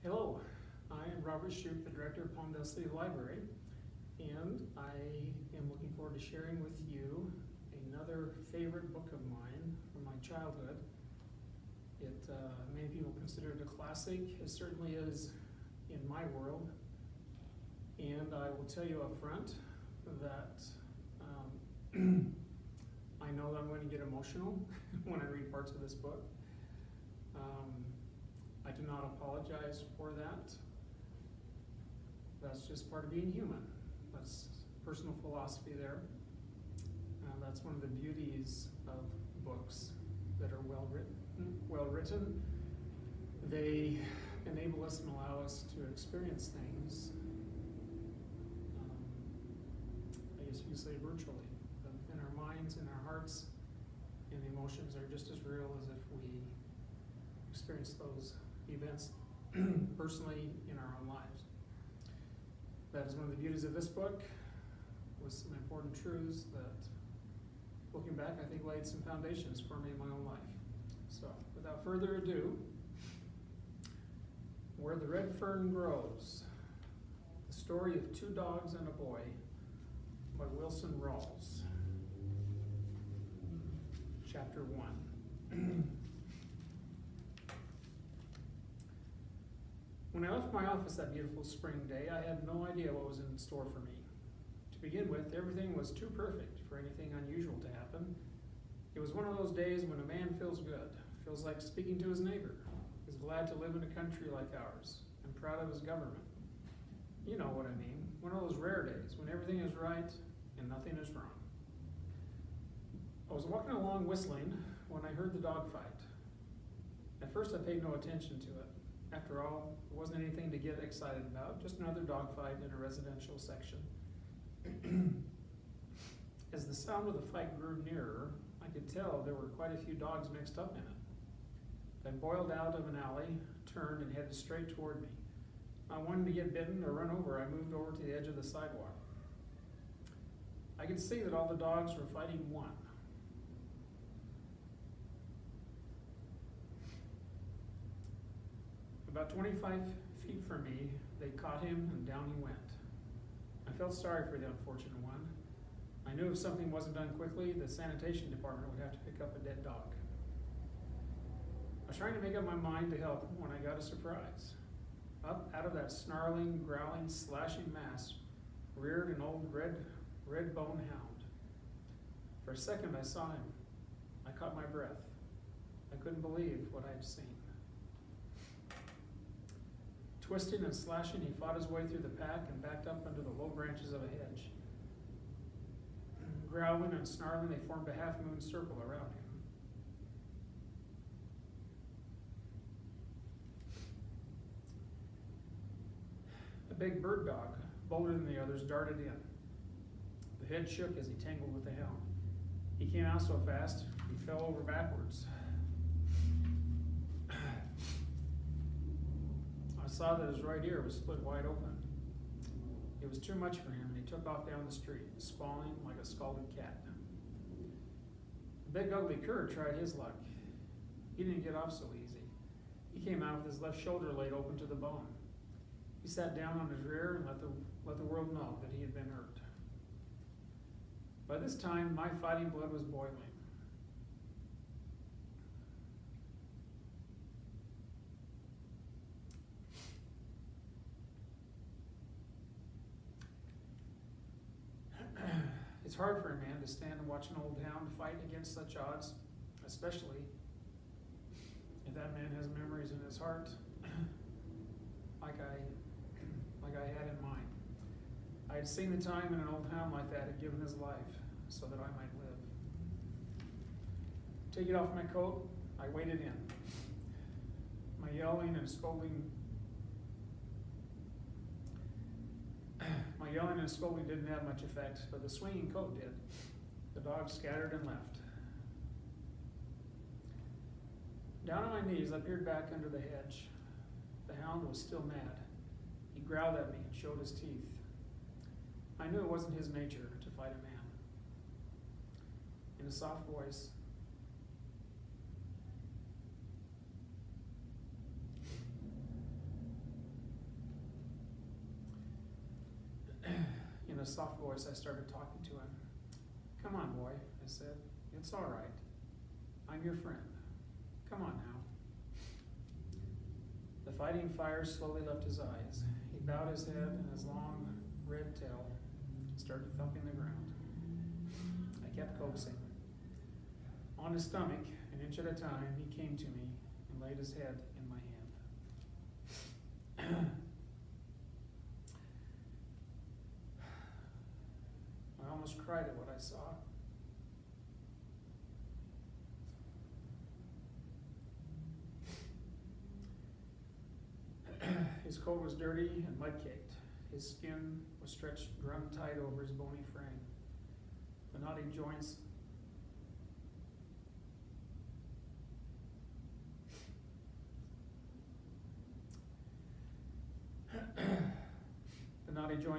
Hello, I am Robert Shupe, the Director of Palmdale City Library, and I am looking forward to sharing with you another favorite book of mine from my childhood. Many people consider it a classic. It certainly is in my world, and I will tell you up front that I know that I'm going to get emotional when I read parts of this book. I do not apologize for that. That's just part of being human. That's personal philosophy there. That's one of the beauties of books that are well written. They enable us and allow us to experience things, I guess you could say virtually, in our minds, in our hearts, and the emotions are just as real as if we experience those events personally in our own lives. That is one of the beauties of this book, with some important truths that, looking back, I think laid some foundations for me in my own life. So, without further ado, Where the Red Fern Grows, the story of two dogs and a boy, by Wilson Rawls. Chapter 1. When I left my office that beautiful spring day, I had no idea what was in store for me. To begin with, everything was too perfect for anything unusual to happen. It was one of those days when a man feels good, feels like speaking to his neighbor, is glad to live in a country like ours, and proud of his government. You know what I mean, one of those rare days when everything is right and nothing is wrong. I was walking along whistling when I heard the dog fight. At first I paid no attention to it. After all, it wasn't anything to get excited about, just another dogfight in a residential section. As the sound of the fight grew nearer, I could tell there were quite a few dogs mixed up in it. They boiled out of an alley, turned, and headed straight toward me. I wanted to get bitten or run over. I moved over to the edge of the sidewalk. I could see that all the dogs were fighting one. About 25 feet from me, they caught him and down he went. I felt sorry for the unfortunate one. I knew if something wasn't done quickly, the sanitation department would have to pick up a dead dog. I was trying to make up my mind to help when I got a surprise. Up out of that snarling, growling, slashing mass reared an old red bone hound. For a second I saw him. I caught my breath. I couldn't believe what I had seen. Twisting and slashing, he fought his way through the pack and backed up under the low branches of a hedge. Growling and snarling, they formed a half-moon circle around him. A big bird dog, bolder than the others, darted in. The head shook as he tangled with the hound. He came out so fast, he fell over backwards. I saw that his right ear was split wide open. It was too much for him, and he took off down the street, squalling like a scalded cat. The big ugly cur tried his luck. He didn't get off so easy. He came out with his left shoulder laid open to the bone. He sat down on his rear and let the world know that he had been hurt. By this time, my fighting blood was boiling. It's hard for a man to stand and watch an old hound fight against such odds, especially if that man has memories in his heart like I had in mine. I had seen the time when an old hound like that had given his life so that I might live. Taking off my coat, I waded in. My yelling and scolding didn't have much effect, but the swinging coat did. The dog scattered and left. Down on my knees, I peered back under the hedge. The hound was still mad. He growled at me and showed his teeth. I knew it wasn't his nature to fight a man. In a soft voice, a soft voice, I started talking to him. "Come on, boy," I said. "It's all right. I'm your friend. Come on now." The fighting fire slowly left his eyes. He bowed his head, and his long red tail started thumping the ground. I kept coaxing. On his stomach, an inch at a time, he came to me and laid his head in my hand. I almost cried at what I saw. His coat was dirty and mud-caked. His skin was stretched drum tight over his bony frame. The knotty joints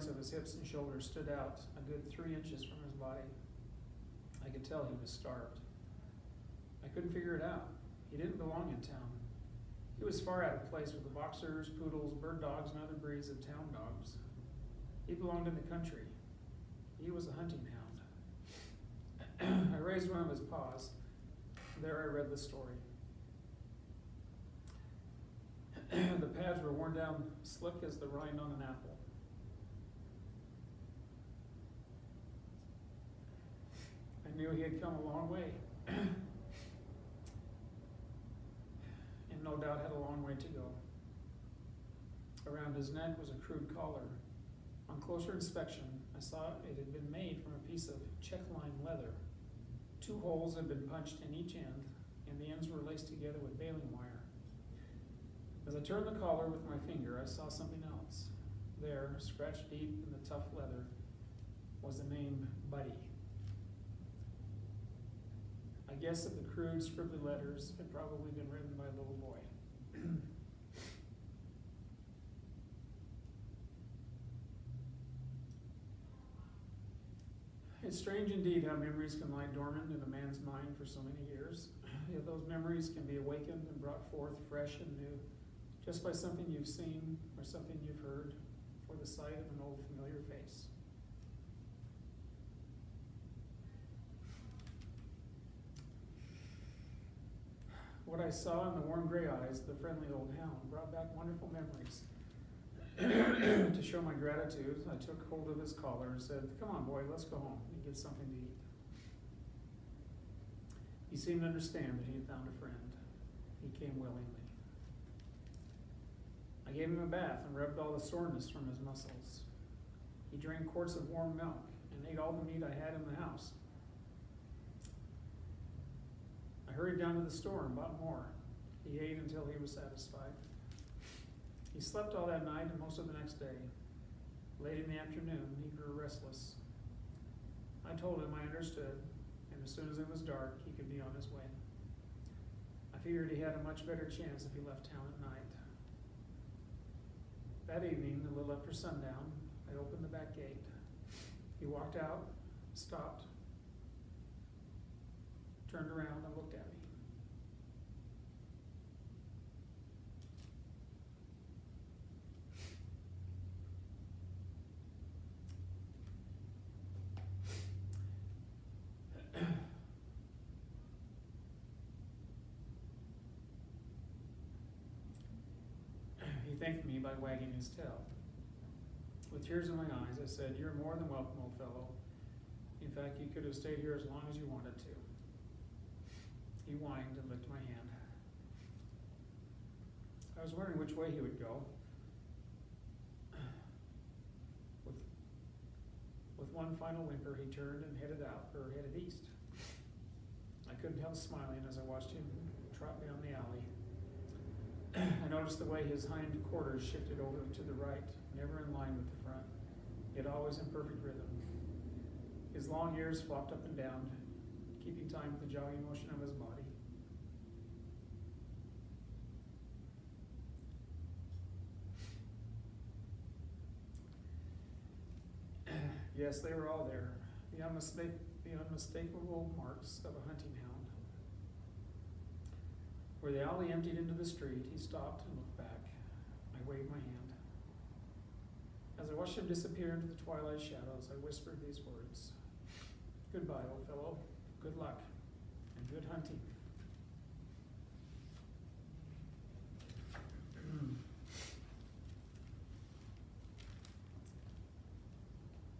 of his hips and shoulders stood out a good 3 inches from his body. I could tell he was starved. I couldn't figure it out. He didn't belong in town. He was far out of place with the boxers, poodles, bird dogs, and other breeds of town dogs. He belonged in the country. He was a hunting hound. I raised one of his paws. There I read the story. The pads were worn down slick as the rind on an apple. I knew he had come a long way. And no doubt had a long way to go. Around his neck was a crude collar. On closer inspection, I saw it had been made from a piece of check-lined leather. 2 holes had been punched in each end, and the ends were laced together with baling wire. As I turned the collar with my finger, I saw something else. There, scratched deep in the tough leather, was the name Buddy. I guess that the crude, scribbly letters had probably been written by a little boy. It's strange indeed how memories can lie dormant in a man's mind for so many years. Yet those memories can be awakened and brought forth fresh and new, just by something you've seen or something you've heard, or the sight of an old familiar face. What I saw in the warm gray eyes of the friendly old hound brought back wonderful memories. To show my gratitude, I took hold of his collar and said, "Come on, boy, let's go home and get something to eat." He seemed to understand that he had found a friend. He came willingly. I gave him a bath and rubbed all the soreness from his muscles. He drank quarts of warm milk and ate all the meat I had in the house. I hurried down to the store and bought more. He ate until he was satisfied. He slept all that night and most of the next day. Late in the afternoon, he grew restless. I told him I understood, and as soon as it was dark, he could be on his way. I figured he had a much better chance if he left town at night. That evening, a little after sundown, I opened the back gate. He walked out, stopped, turned around, and looked at me. He thanked me by wagging his tail. With tears in my eyes, I said, "You're more than welcome, old fellow. In fact, you could have stayed here as long as you wanted to." He whined and licked my hand. I was wondering which way he would go. With one final whimper, he turned and headed east. I couldn't help smiling as I watched him trot down the alley. I noticed the way his hind quarters shifted over to the right, never in line with the front, yet always in perfect rhythm. His long ears flopped up and down, keeping time with the jogging motion of his body. Yes, they were all there, the unmistakable marks of a hunting hound. Where the alley emptied into the street, he stopped and looked back. I waved my hand. As I watched him disappear into the twilight shadows, I whispered these words. Goodbye, old fellow. Good luck. And good hunting.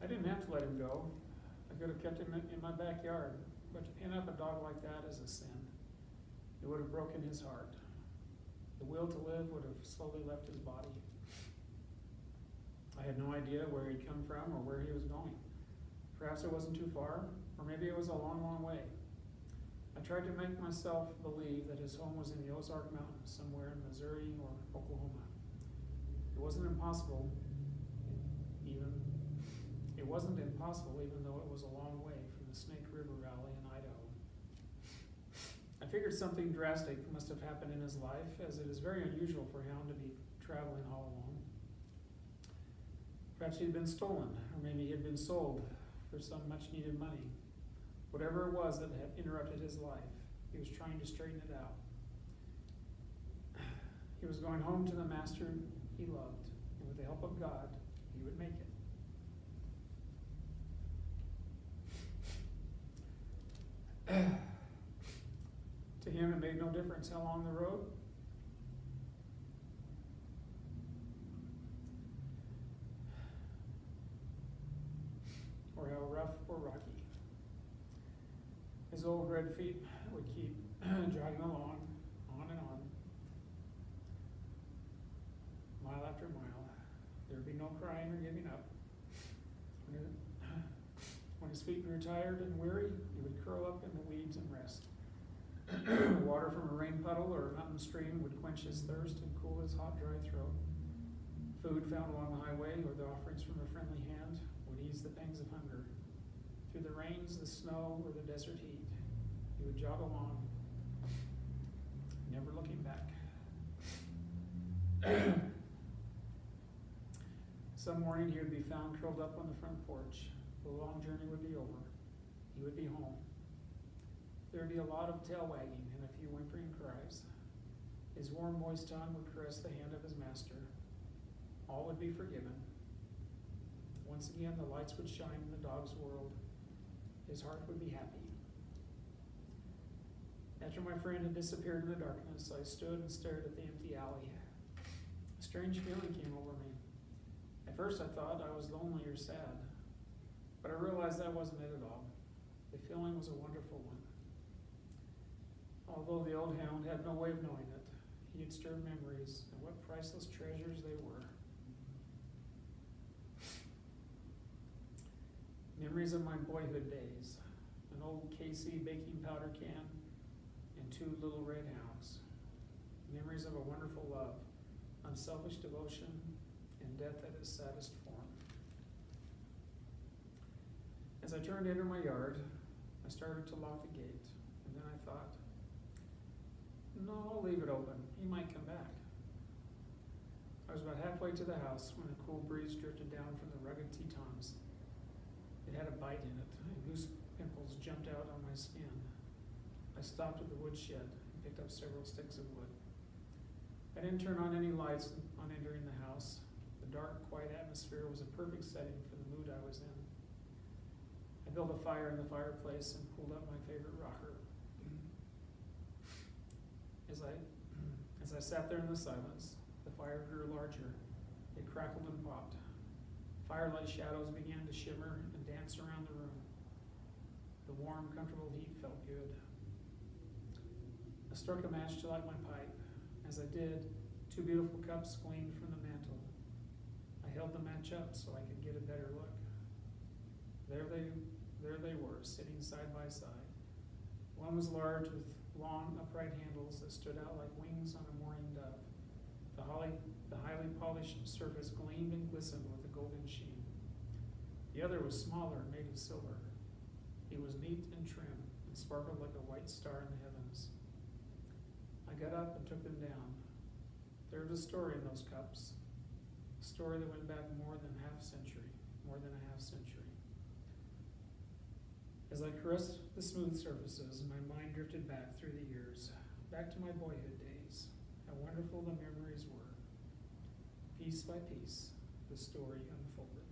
I didn't have to let him go. I could have kept him in my backyard, but to pin up a dog like that is a sin. It would have broken his heart. The will to live would have slowly left his body. I had no idea where he'd come from or where he was going. Perhaps it wasn't too far, or maybe it was a long, long way. I tried to make myself believe that his home was in the Ozark Mountains, somewhere in Missouri or Oklahoma. It wasn't impossible, even though it was a long way from the Snake River Valley in Idaho. I figured something drastic must have happened in his life, as it is very unusual for a hound to be traveling all alone. Perhaps he'd been stolen, or maybe he had been sold for some much-needed money. Whatever it was that had interrupted his life, he was trying to straighten it out. He was going home to the master he loved, and with the help of God, he would make it. To him, it made no difference how long the road. Or how rough or rocky. His old red feet would keep jogging along, on and on, mile after mile. There would be no crying or giving up. When his feet grew tired and weary, he would curl up in the weeds and rest. Water from a rain puddle or a mountain stream would quench his thirst and cool his hot, dry throat. Food found along the highway or the offerings from a friendly hand would ease the pangs of hunger. Through the rains, the snow, or the desert heat, he would jog along, never looking back. Some morning he would be found curled up on the front porch. The long journey would be over. He would be home. There would be a lot of tail wagging and a few whimpering cries. His warm, moist tongue would caress the hand of his master. All would be forgiven. Once again, the lights would shine in the dog's world. His heart would be happy. After my friend had disappeared in the darkness, I stood and stared at the empty alley. A strange feeling came over me. At first I thought I was lonely or sad, but I realized that wasn't it at all. The feeling was a wonderful one. Although the old hound had no way of knowing it, he had stirred memories, and what priceless treasures they were. Memories of my boyhood days, an old KC baking powder can, and 2 little red hounds. Memories of a wonderful love, unselfish devotion, and death at its saddest form. As I turned to enter my yard, I started to lock the gate, and then I thought, no, I'll leave it open. He might come back. I was about halfway to the house when a cool breeze drifted down from the rugged Tetons. It had a bite in it, and goose pimples jumped out on my skin. I stopped at the woodshed and picked up several sticks of wood. I didn't turn on any lights on entering the house. The dark, quiet atmosphere was a perfect setting for the mood I was in. I built a fire in the fireplace and pulled up my favorite rocker. As I sat there in the silence, the fire grew larger. It crackled and popped. Firelight shadows began to shimmer and dance around the room. The warm, comfortable heat felt good. I struck a match to light my pipe. As I did, 2 beautiful cups gleamed from the mantel. I held the match up so I could get a better look. There they were, sitting side by side. One was large with long, upright handles that stood out like wings on a mourning dove. The highly polished surface gleamed and glistened with a golden sheen. The other was smaller and made of silver. It was neat and trim and sparkled like a white star in the heavens. I got up and took them down. There was a story in those cups, a story that went back more than a half century. As I caressed the smooth surfaces, my mind drifted back through the years, back to my boyhood days. How wonderful the memories were. Piece by piece, the story unfolded.